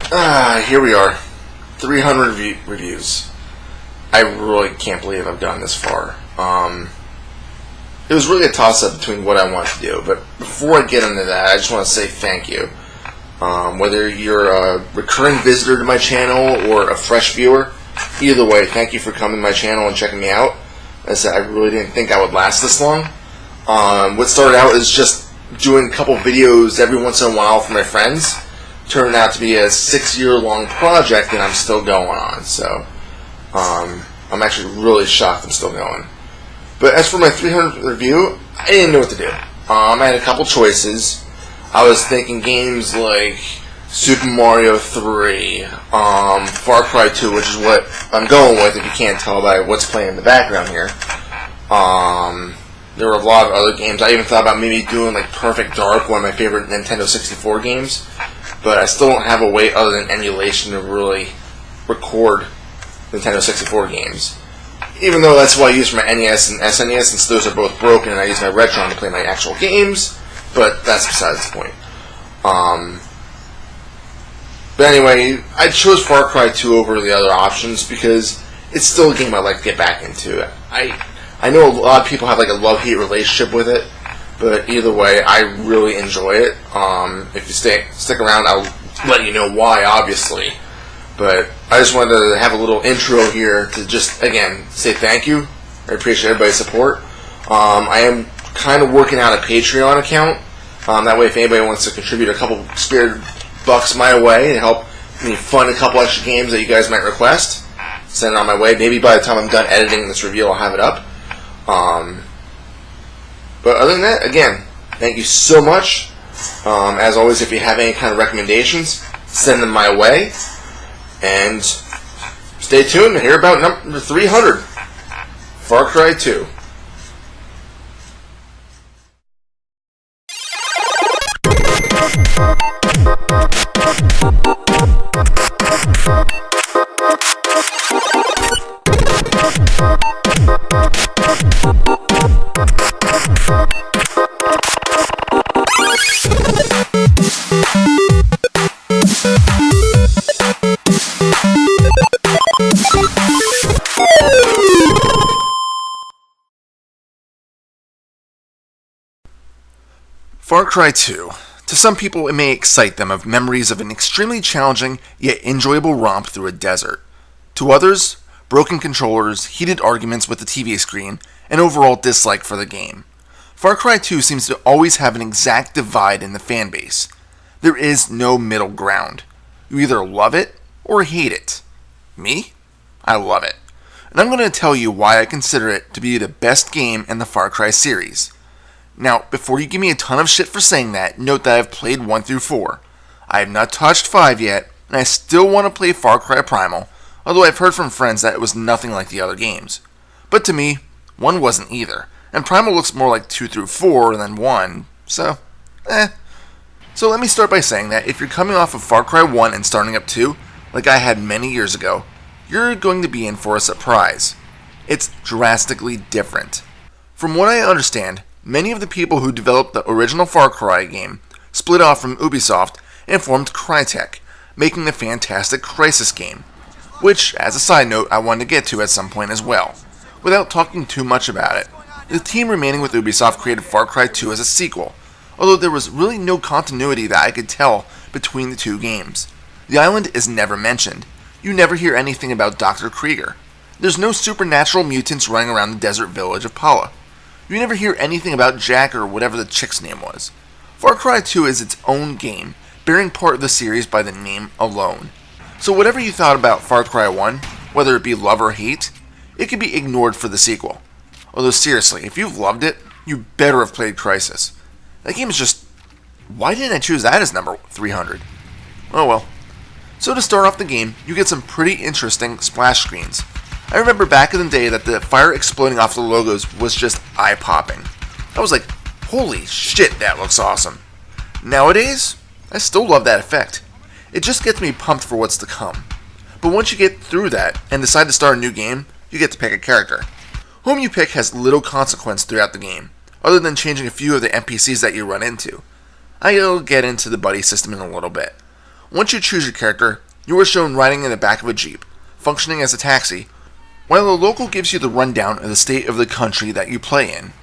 Here we are. 300 reviews. I really can't believe I've gotten this far. It was really a toss-up between what I wanted to do, but before I get into that, I just want to say thank you. Whether you're a recurring visitor to my channel or a fresh viewer, either way, thank you for coming to my channel and checking me out. As I said, I really didn't think I would last this long. What started out as just doing a couple videos every once in a while for my friends turned out to be a 6-year-long project that I'm still going on. So I'm actually really shocked I'm still going. But as for my 300th review, I didn't know what to do. I had a couple choices. I was thinking games like Super Mario 3, Far Cry 2, which is what I'm going with if you can't tell by what's playing in the background here. There were a lot of other games. I even thought about maybe doing like Perfect Dark, one of my favorite Nintendo 64 games. But I still don't have a way other than emulation to really record Nintendo 64 games. Even though that's what I use for my NES and SNES, since those are both broken, and I use my Retron to play my actual games. But that's besides the point. But anyway, I chose Far Cry 2 over the other options because it's still a game I'd like to get back into. I know a lot of people have like a love-hate relationship with it, but either way, I really enjoy it. If you stick around, I'll let you know why, obviously. But I just wanted to have a little intro here to just, again, say thank you. I appreciate everybody's support. I am kind of working out a Patreon account. That way, if anybody wants to contribute a couple spare bucks my way to help me fund a couple extra games that you guys might request, send it on my way. Maybe by the time I'm done editing this review, I'll have it up. But other than that, again, thank you so much. As always, if you have any kind of recommendations, send them my way. And stay tuned to hear about number 300, Far Cry 2. Far Cry 2. To some people, it may excite them of memories of an extremely challenging yet enjoyable romp through a desert. To others, broken controllers, heated arguments with the TV screen, and overall dislike for the game. Far Cry 2 seems to always have an exact divide in the fanbase. There is no middle ground. You either love it or hate it. Me? I love it. And I'm going to tell you why I consider it to be the best game in the Far Cry series. Now, before you give me a ton of shit for saying that, note that I've played 1 through 4. I have not touched 5 yet, and I still want to play Far Cry Primal, although I've heard from friends that it was nothing like the other games. But to me, 1 wasn't either, and Primal looks more like 2 through 4 than 1, so, So let me start by saying that if you're coming off of Far Cry 1 and starting up 2, like I had many years ago, you're going to be in for a surprise. It's drastically different. From what I understand, many of the people who developed the original Far Cry game split off from Ubisoft and formed Crytek, making the fantastic Crysis game, which, as a side note, I wanted to get to at some point as well. Without talking too much about it, the team remaining with Ubisoft created Far Cry 2 as a sequel, although there was really no continuity that I could tell between the two games. The island is never mentioned. You never hear anything about Dr. Krieger. There's no supernatural mutants running around the desert village of Paula. You never hear anything about Jack or whatever the chick's name was. Far Cry 2 is its own game, bearing part of the series by the name alone. So whatever you thought about Far Cry 1, whether it be love or hate, it could be ignored for the sequel. Although seriously, if you've loved it, you better have played Crysis. That game is just... Why didn't I choose that as number 300? Oh well. So to start off the game, you get some pretty interesting splash screens. I remember back in the day that the fire exploding off the logos was just eye-popping. I was like, holy shit, that looks awesome. Nowadays, I still love that effect. It just gets me pumped for what's to come. But once you get through that and decide to start a new game, you get to pick a character. Whom you pick has little consequence throughout the game, other than changing a few of the NPCs that you run into. I'll get into the buddy system in a little bit. Once you choose your character, you are shown riding in the back of a jeep, functioning as a taxi, while the local gives you the rundown of the state of the country that you play in.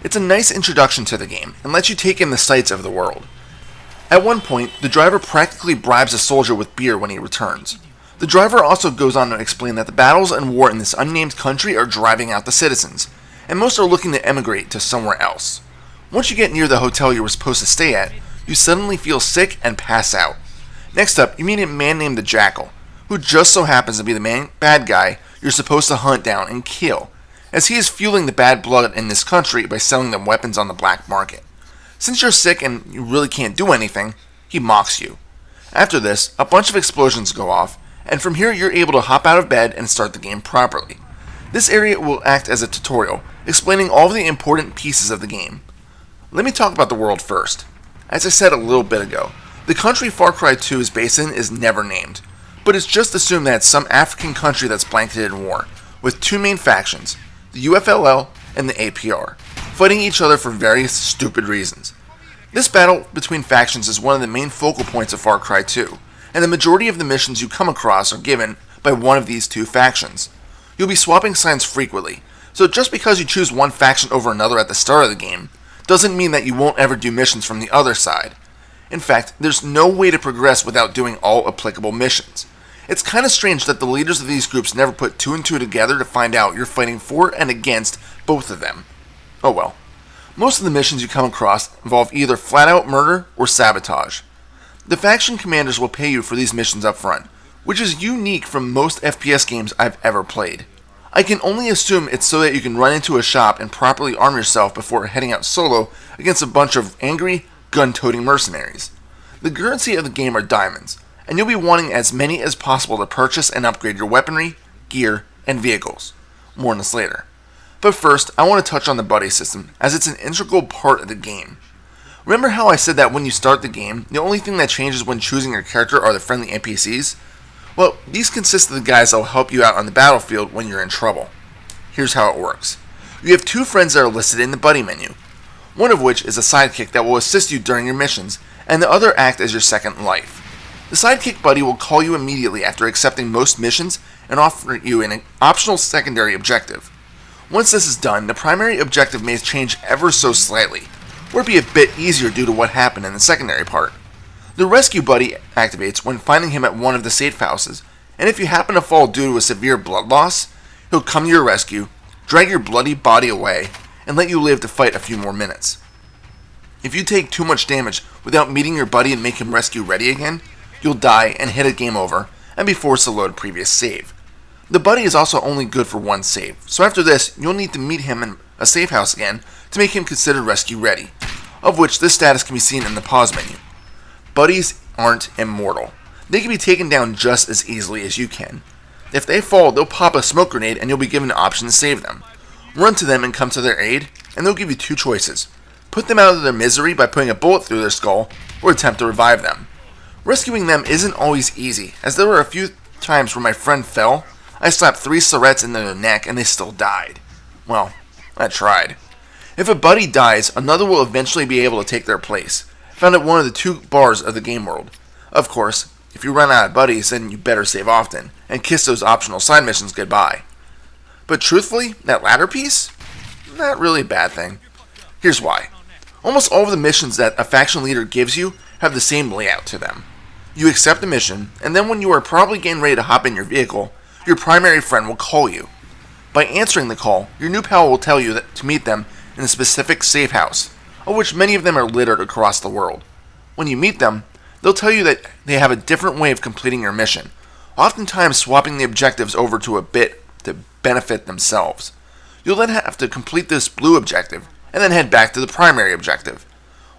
It's a nice introduction to the game and lets you take in the sights of the world. At one point, the driver practically bribes a soldier with beer when he returns. The driver also goes on to explain that the battles and war in this unnamed country are driving out the citizens, and most are looking to emigrate to somewhere else. Once you get near the hotel you were supposed to stay at, you suddenly feel sick and pass out. Next up, you meet a man named the Jackal, who just so happens to be the bad guy you're supposed to hunt down and kill, as he is fueling the bad blood in this country by selling them weapons on the black market. Since you're sick and you really can't do anything, he mocks you. After this, a bunch of explosions go off, and from here you're able to hop out of bed and start the game properly. This area will act as a tutorial, explaining all of the important pieces of the game. Let me talk about the world first. As I said a little bit ago, the country Far Cry 2 is based in is never named, but it's just assumed that it's some African country that's blanketed in war, with two main factions, the UFLL and the APR, fighting each other for various stupid reasons. This battle between factions is one of the main focal points of Far Cry 2, and the majority of the missions you come across are given by one of these two factions. You'll be swapping signs frequently, so just because you choose one faction over another at the start of the game, doesn't mean that you won't ever do missions from the other side. In fact, there's no way to progress without doing all applicable missions. It's kind of strange that the leaders of these groups never put two and two together to find out you're fighting for and against both of them. Oh well. Most of the missions you come across involve either flat-out murder or sabotage. The faction commanders will pay you for these missions up front, which is unique from most FPS games I've ever played. I can only assume it's so that you can run into a shop and properly arm yourself before heading out solo against a bunch of angry, gun-toting mercenaries. The currency of the game are diamonds, and you'll be wanting as many as possible to purchase and upgrade your weaponry, gear, and vehicles. More on this later. But first, I want to touch on the buddy system, as it's an integral part of the game. Remember how I said that when you start the game, the only thing that changes when choosing your character are the friendly NPCs? Well, these consist of the guys that will help you out on the battlefield when you're in trouble. Here's how it works. You have two friends that are listed in the buddy menu, one of which is a sidekick that will assist you during your missions, and the other act as your second life. The sidekick buddy will call you immediately after accepting most missions and offer you an optional secondary objective. Once this is done, the primary objective may change ever so slightly, or be a bit easier due to what happened in the secondary part. The rescue buddy activates when finding him at one of the safe houses, and if you happen to fall due to a severe blood loss, he'll come to your rescue, drag your bloody body away, and let you live to fight a few more minutes. If you take too much damage without meeting your buddy and make him rescue ready again, you'll die and hit a game over, and be forced to load a previous save. The buddy is also only good for one save, so after this, you'll need to meet him in a safe house again to make him considered rescue ready, of which this status can be seen in the pause menu. Buddies aren't immortal. They can be taken down just as easily as you can. If they fall, they'll pop a smoke grenade and you'll be given the option to save them. Run to them and come to their aid, and they'll give you two choices. Put them out of their misery by putting a bullet through their skull, or attempt to revive them. Rescuing them isn't always easy, as there were a few times where my friend fell, I slapped 3 syrettes into their neck and they still died. Well, I tried. If a buddy dies, another will eventually be able to take their place, found at one of the 2 bars of the game world. Of course, if you run out of buddies, then you better save often, and kiss those optional side missions goodbye. But truthfully, that latter piece? Not really a bad thing. Here's why. Almost all of the missions that a faction leader gives you have the same layout to them. You accept the mission, and then when you are probably getting ready to hop in your vehicle, your primary friend will call you. By answering the call, your new pal will tell you to meet them in a specific safe house, of which many of them are littered across the world. When you meet them, they'll tell you that they have a different way of completing your mission, oftentimes swapping the objectives over to a bit to benefit themselves. You'll then have to complete this blue objective, and then head back to the primary objective.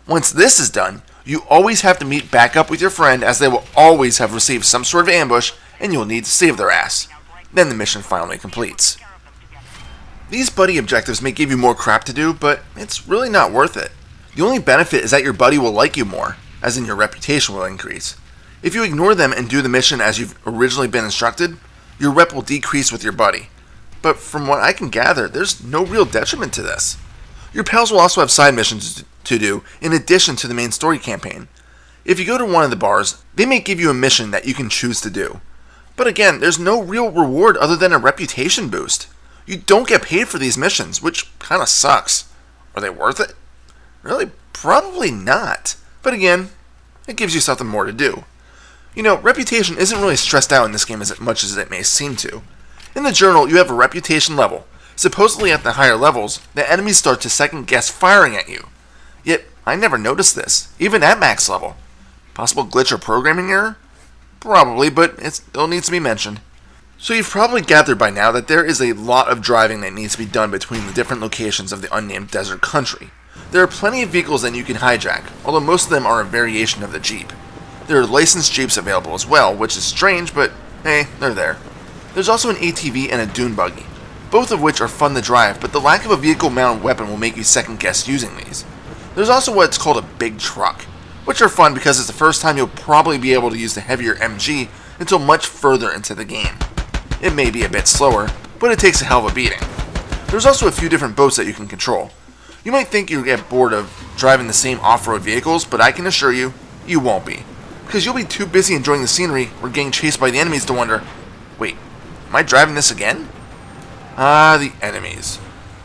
Once this is done, you always have to meet back up with your friend, as they will always have received some sort of ambush and you'll need to save their ass. Then the mission finally completes. These buddy objectives may give you more crap to do, but it's really not worth it. The only benefit is that your buddy will like you more, as in your reputation will increase. If you ignore them and do the mission as you've originally been instructed, your rep will decrease with your buddy. But from what I can gather, there's no real detriment to this. Your pals will also have side missions to do in addition to the main story campaign. If you go to one of the bars, they may give you a mission that you can choose to do. But again, there's no real reward other than a reputation boost. You don't get paid for these missions, which kind of sucks. Are they worth it? Really? Probably not. But again, it gives you something more to do. You know, reputation isn't really stressed out in this game as much as it may seem to. In the journal, you have a reputation level. Supposedly at the higher levels, the enemies start to second guess firing at you. Yet, I never noticed this, even at max level. Possible glitch or programming error? Probably, but it still needs to be mentioned. So you've probably gathered by now that there is a lot of driving that needs to be done between the different locations of the unnamed desert country. There are plenty of vehicles that you can hijack, although most of them are a variation of the Jeep. There are licensed Jeeps available as well, which is strange, but hey, they're there. There's also an ATV and a dune buggy, both of which are fun to drive, but the lack of a vehicle-mounted weapon will make you second-guess using these. There's also what's called a big truck, which are fun because it's the first time you'll probably be able to use the heavier MG until much further into the game. It may be a bit slower, but it takes a hell of a beating. There's also a few different boats that you can control. You might think you'll get bored of driving the same off-road vehicles, but I can assure you, you won't be. Because you'll be too busy enjoying the scenery or getting chased by the enemies to wonder, wait, am I driving this again? Ah, the enemies.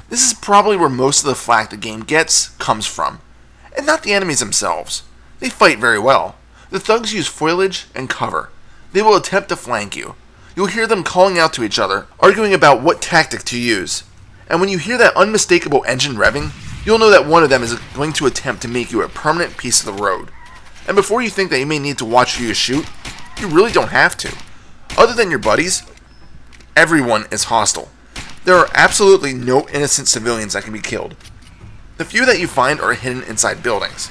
This is probably where most of the flack the game gets comes from. And not the enemies themselves. They fight very well. The thugs use foliage and cover. They will attempt to flank you. You'll hear them calling out to each other, arguing about what tactic to use. And when you hear that unmistakable engine revving, you'll know that one of them is going to attempt to make you a permanent piece of the road. And before you think that you may need to watch who you shoot, you really don't have to. Other than your buddies, everyone is hostile. There are absolutely no innocent civilians that can be killed. The few that you find are hidden inside buildings.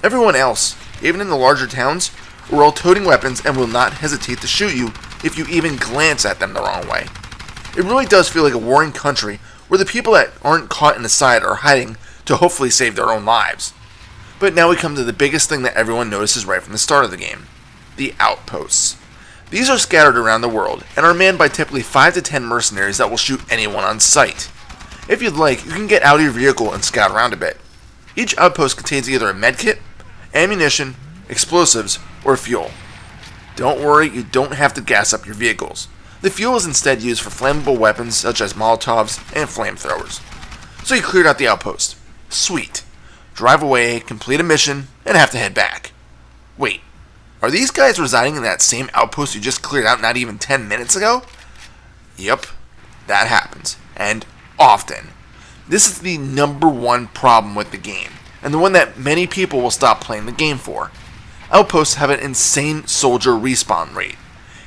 Everyone else, even in the larger towns, are all toting weapons and will not hesitate to shoot you if you even glance at them the wrong way. It really does feel like a warring country where the people that aren't caught in the side are hiding to hopefully save their own lives. But now we come to the biggest thing that everyone notices right from the start of the game. The outposts. These are scattered around the world and are manned by typically 5 to 10 mercenaries that will shoot anyone on sight. If you'd like, you can get out of your vehicle and scout around a bit. Each outpost contains either a medkit, ammunition, explosives, or fuel. Don't worry, you don't have to gas up your vehicles. The fuel is instead used for flammable weapons such as Molotovs and flamethrowers. So you cleared out the outpost. Sweet. Drive away, complete a mission, and have to head back. Wait, are these guys residing in that same outpost you just cleared out not even 10 minutes ago? Yep, that happens, and often. This is the number one problem with the game, and the one that many people will stop playing the game for. Outposts have an insane soldier respawn rate.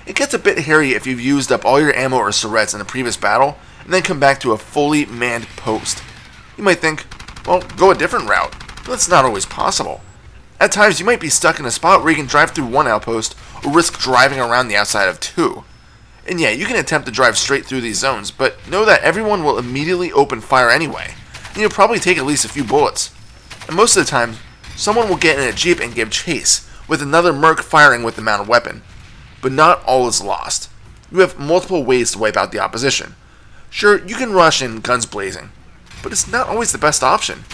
It gets a bit hairy if you've used up all your ammo or surrets in a previous battle, and then come back to a fully manned post. You might think, well, go a different route, but that's not always possible. At times you might be stuck in a spot where you can drive through one outpost, or risk driving around the outside of 2. And yeah, you can attempt to drive straight through these zones, but know that everyone will immediately open fire anyway, and you'll probably take at least a few bullets. And most of the time, someone will get in a jeep and give chase, with another merc firing with the mounted weapon. But not all is lost. You have multiple ways to wipe out the opposition. Sure, you can rush in guns blazing, but it's not always the best option.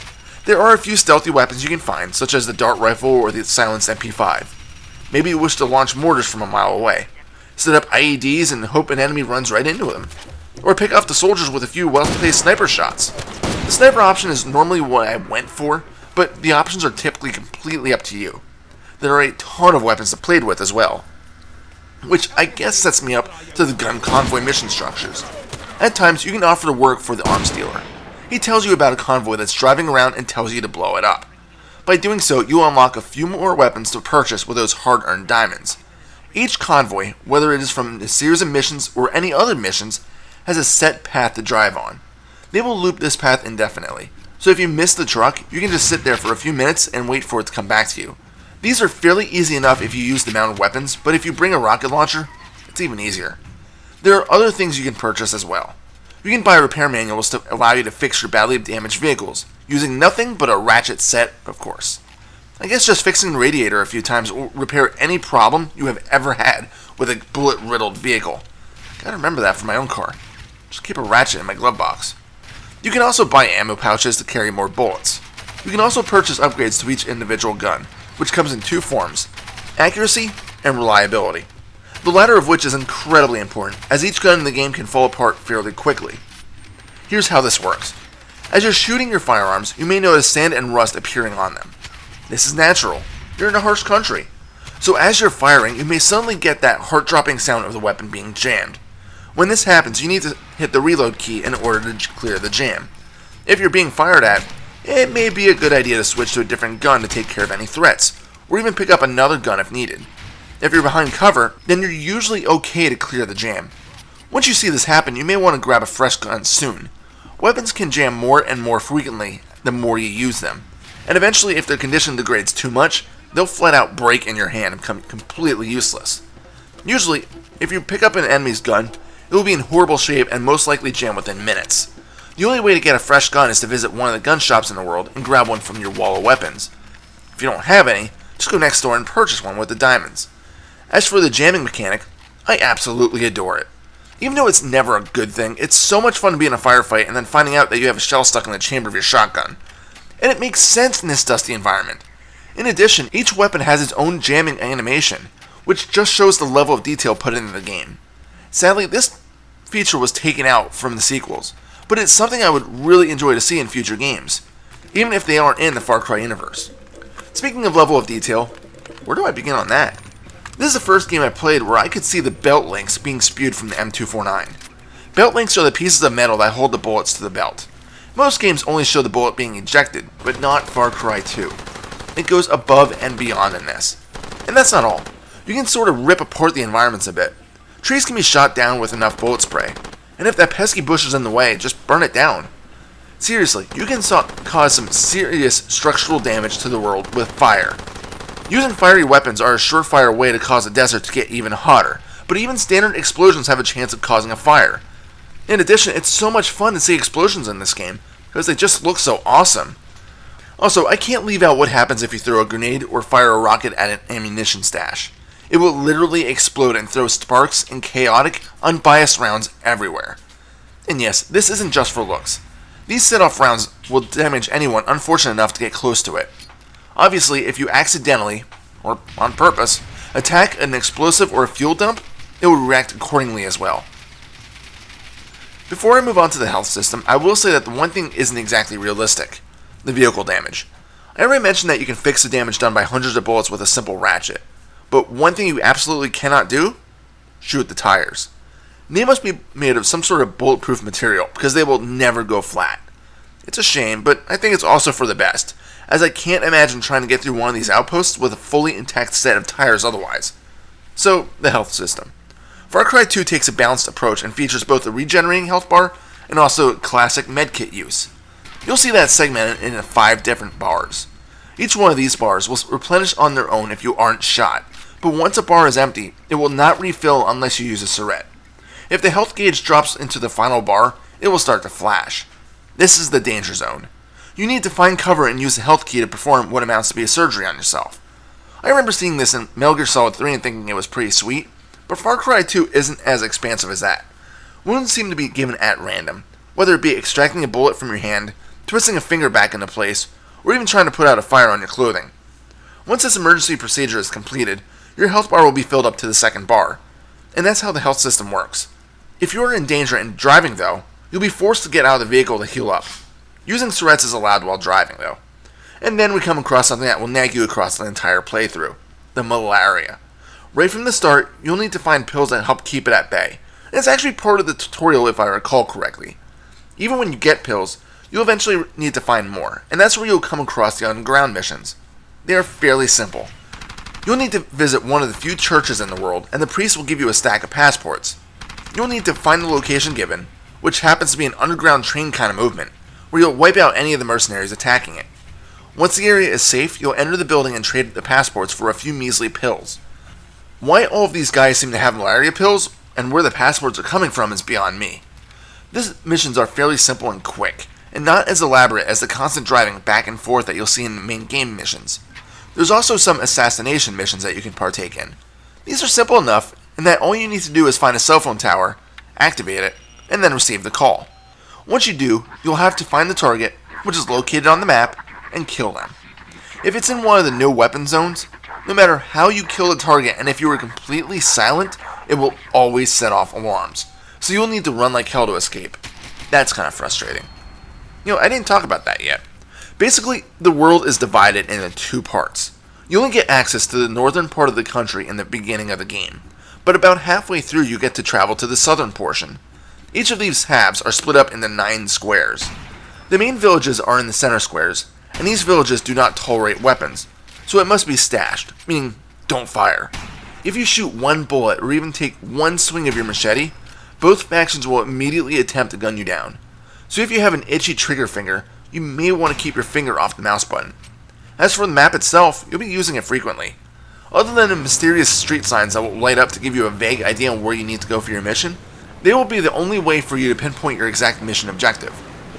There are a few stealthy weapons you can find, such as the dart rifle or the silenced MP5. Maybe you wish to launch mortars from a mile away. Set up IEDs and hope an enemy runs right into them. Or pick off the soldiers with a few well-placed sniper shots. The sniper option is normally what I went for, but the options are typically completely up to you. There are a ton of weapons to play with as well, which I guess sets me up to the gun convoy mission structures. At times, you can offer to work for the arms dealer. He tells you about a convoy that's driving around and tells you to blow it up. By doing so, you'll unlock a few more weapons to purchase with those hard-earned diamonds. Each convoy, whether it is from a series of missions or any other missions, has a set path to drive on. They will loop this path indefinitely, so if you miss the truck, you can just sit there for a few minutes and wait for it to come back to you. These are fairly easy enough if you use the mounted weapons, but if you bring a rocket launcher, it's even easier. There are other things you can purchase as well. You can buy repair manuals to allow you to fix your badly damaged vehicles, using nothing but a ratchet set, of course. I guess just fixing the radiator a few times will repair any problem you have ever had with a bullet-riddled vehicle. Gotta remember that for my own car. Just keep a ratchet in my glove box. You can also buy ammo pouches to carry more bullets. You can also purchase upgrades to each individual gun, which comes in two forms: accuracy and reliability. The latter of which is incredibly important, as each gun in the game can fall apart fairly quickly. Here's how this works. As you're shooting your firearms, you may notice sand and rust appearing on them. This is natural. You're in a harsh country. So as you're firing, you may suddenly get that heart-dropping sound of the weapon being jammed. When this happens, you need to hit the reload key in order to clear the jam. If you're being fired at, it may be a good idea to switch to a different gun to take care of any threats, or even pick up another gun if needed. If you're behind cover, then you're usually okay to clear the jam. Once you see this happen, you may want to grab a fresh gun soon. Weapons can jam more and more frequently the more you use them, and eventually if their condition degrades too much, they'll flat out break in your hand and become completely useless. Usually, if you pick up an enemy's gun, it will be in horrible shape and most likely jam within minutes. The only way to get a fresh gun is to visit one of the gun shops in the world and grab one from your wall of weapons. If you don't have any, just go next door and purchase one with the diamonds. As for the jamming mechanic, I absolutely adore it. Even though it's never a good thing, it's so much fun to be in a firefight and then finding out that you have a shell stuck in the chamber of your shotgun. And it makes sense in this dusty environment. In addition, each weapon has its own jamming animation, which just shows the level of detail put into the game. Sadly, this feature was taken out from the sequels, but it's something I would really enjoy to see in future games, even if they aren't in the Far Cry universe. Speaking of level of detail, where do I begin on that? This is the first game I played where I could see the belt links being spewed from the M249. Belt links are the pieces of metal that hold the bullets to the belt. Most games only show the bullet being ejected, but not Far Cry 2. It goes above and beyond in this. And that's not all. You can sort of rip apart the environments a bit. Trees can be shot down with enough bullet spray, and if that pesky bush is in the way, just burn it down. Seriously, you can cause some serious structural damage to the world with fire. Using fiery weapons are a surefire way to cause a desert to get even hotter, but even standard explosions have a chance of causing a fire. In addition, it's so much fun to see explosions in this game, because they just look so awesome. Also, I can't leave out what happens if you throw a grenade or fire a rocket at an ammunition stash. It will literally explode and throw sparks and chaotic, unbiased rounds everywhere. And yes, this isn't just for looks. These set-off rounds will damage anyone unfortunate enough to get close to it. Obviously, if you accidentally, or on purpose, attack an explosive or a fuel dump, it will react accordingly as well. Before I move on to the health system, I will say that the one thing isn't exactly realistic: the vehicle damage. I already mentioned that you can fix the damage done by hundreds of bullets with a simple ratchet, but one thing you absolutely cannot do? Shoot the tires. They must be made of some sort of bulletproof material, because they will never go flat. It's a shame, but I think it's also for the best, as I can't imagine trying to get through one of these outposts with a fully intact set of tires otherwise. So, the health system. Far Cry 2 takes a balanced approach and features both a regenerating health bar and also classic medkit use. You'll see that segmented into 5 different bars. Each one of these bars will replenish on their own if you aren't shot, but once a bar is empty, it will not refill unless you use a syringe. If the health gauge drops into the final bar, it will start to flash. This is the danger zone. You need to find cover and use the health key to perform what amounts to be a surgery on yourself. I remember seeing this in Metal Gear Solid 3 and thinking it was pretty sweet, but Far Cry 2 isn't as expansive as that. Wounds seem to be given at random, whether it be extracting a bullet from your hand, twisting a finger back into place, or even trying to put out a fire on your clothing. Once this emergency procedure is completed, your health bar will be filled up to the second bar, and that's how the health system works. If you are in danger and driving though, you'll be forced to get out of the vehicle to heal up. Using syringes is allowed while driving though. And then we come across something that will nag you across the entire playthrough: the malaria. Right from the start, you'll need to find pills that help keep it at bay, and it's actually part of the tutorial if I recall correctly. Even when you get pills, you'll eventually need to find more, and that's where you'll come across the underground missions. They are fairly simple. You'll need to visit one of the few churches in the world, and the priest will give you a stack of passports. You'll need to find the location given, which happens to be an underground train kind of movement, where you'll wipe out any of the mercenaries attacking it. Once the area is safe, you'll enter the building and trade the passports for a few measly pills. Why all of these guys seem to have malaria pills, and where the passports are coming from is beyond me. These missions are fairly simple and quick, and not as elaborate as the constant driving back and forth that you'll see in the main game missions. There's also some assassination missions that you can partake in. These are simple enough, in that all you need to do is find a cell phone tower, activate it, and then receive the call. Once you do, you'll have to find the target, which is located on the map, and kill them. If it's in one of the no weapon zones, no matter how you kill the target and if you are completely silent, it will always set off alarms. So you'll need to run like hell to escape. That's kind of frustrating. I didn't talk about that yet. Basically, the world is divided into two parts. You only get access to the northern part of the country in the beginning of the game, but about halfway through you get to travel to the southern portion. Each of these halves are split up into 9 squares. The main villages are in the center squares, and these villages do not tolerate weapons, so it must be stashed, meaning don't fire. If you shoot one bullet or even take one swing of your machete, both factions will immediately attempt to gun you down. So if you have an itchy trigger finger, you may want to keep your finger off the mouse button. As for the map itself, you'll be using it frequently. Other than the mysterious street signs that will light up to give you a vague idea on where you need to go for your mission, they will be the only way for you to pinpoint your exact mission objective.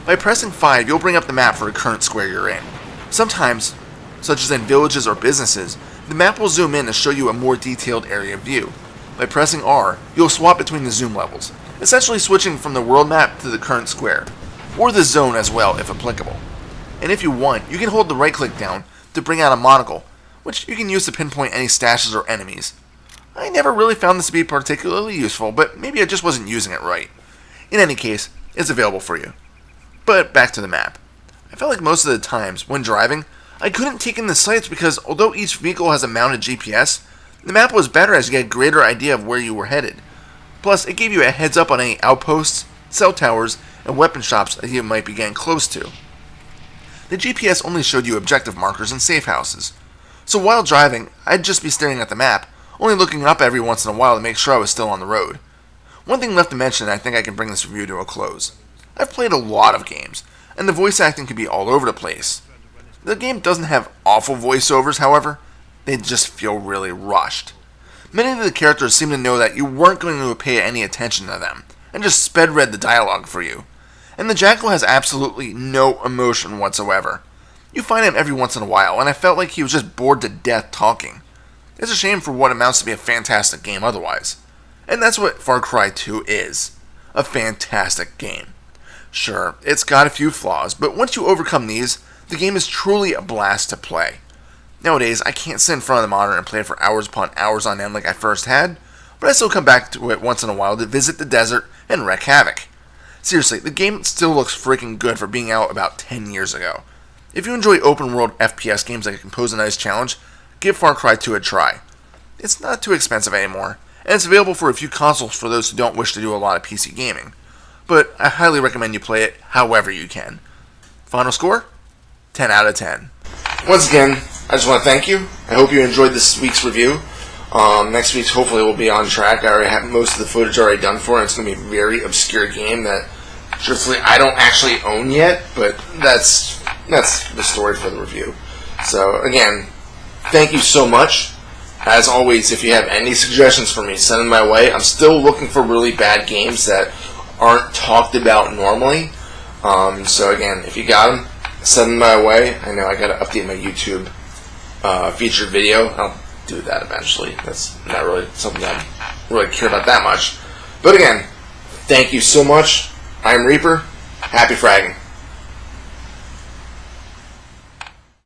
By pressing 5, you'll bring up the map for the current square you're in. Sometimes, such as in villages or businesses, the map will zoom in to show you a more detailed area view. By pressing R, you'll swap between the zoom levels, essentially switching from the world map to the current square, or the zone as well if applicable. And if you want, you can hold the right click down to bring out a monocle, which you can use to pinpoint any stashes or enemies. I never really found this to be particularly useful, but maybe I just wasn't using it right. In any case, it's available for you. But back to the map. I felt like most of the times, when driving, I couldn't take in the sights because although each vehicle has a mounted GPS, the map was better as you get a greater idea of where you were headed. Plus, it gave you a heads up on any outposts, cell towers, and weapon shops that you might be getting close to. The GPS only showed you objective markers and safe houses. So while driving, I'd just be staring at the map, only looking up every once in a while to make sure I was still on the road. One thing left to mention, and I think I can bring this review to a close. I've played a lot of games, and the voice acting can be all over the place. The game doesn't have awful voiceovers, however, they just feel really rushed. Many of the characters seem to know that you weren't going to pay any attention to them, and just sped read the dialogue for you. And the Jackal has absolutely no emotion whatsoever. You find him every once in a while, and I felt like he was just bored to death talking. It's a shame for what amounts to be a fantastic game otherwise. And that's what Far Cry 2 is. A fantastic game. Sure, it's got a few flaws, but once you overcome these, the game is truly a blast to play. Nowadays, I can't sit in front of the monitor and play it for hours upon hours on end like I first had, but I still come back to it once in a while to visit the desert and wreak havoc. Seriously, the game still looks freaking good for being out about 10 years ago. If you enjoy open world FPS games that can pose a nice challenge, give Far Cry 2 a try. It's not too expensive anymore, and it's available for a few consoles for those who don't wish to do a lot of PC gaming. But I highly recommend you play it however you can. Final score? 10 out of 10. Once again, I just want to thank you. I hope you enjoyed this week's review. Next week's hopefully will be on track. I already have most of the footage already done for it. It's going to be a very obscure game that, truthfully, I don't actually own yet, but that's the story for the review. So, again, thank you so much. As always, if you have any suggestions for me, send them my way. I'm still looking for really bad games that aren't talked about normally. So again, if you got them, send them my way. I know I got to update my YouTube featured video. I'll do that eventually. That's not really something I really care about that much. But again, thank you so much. I'm Reaper. Happy fragging.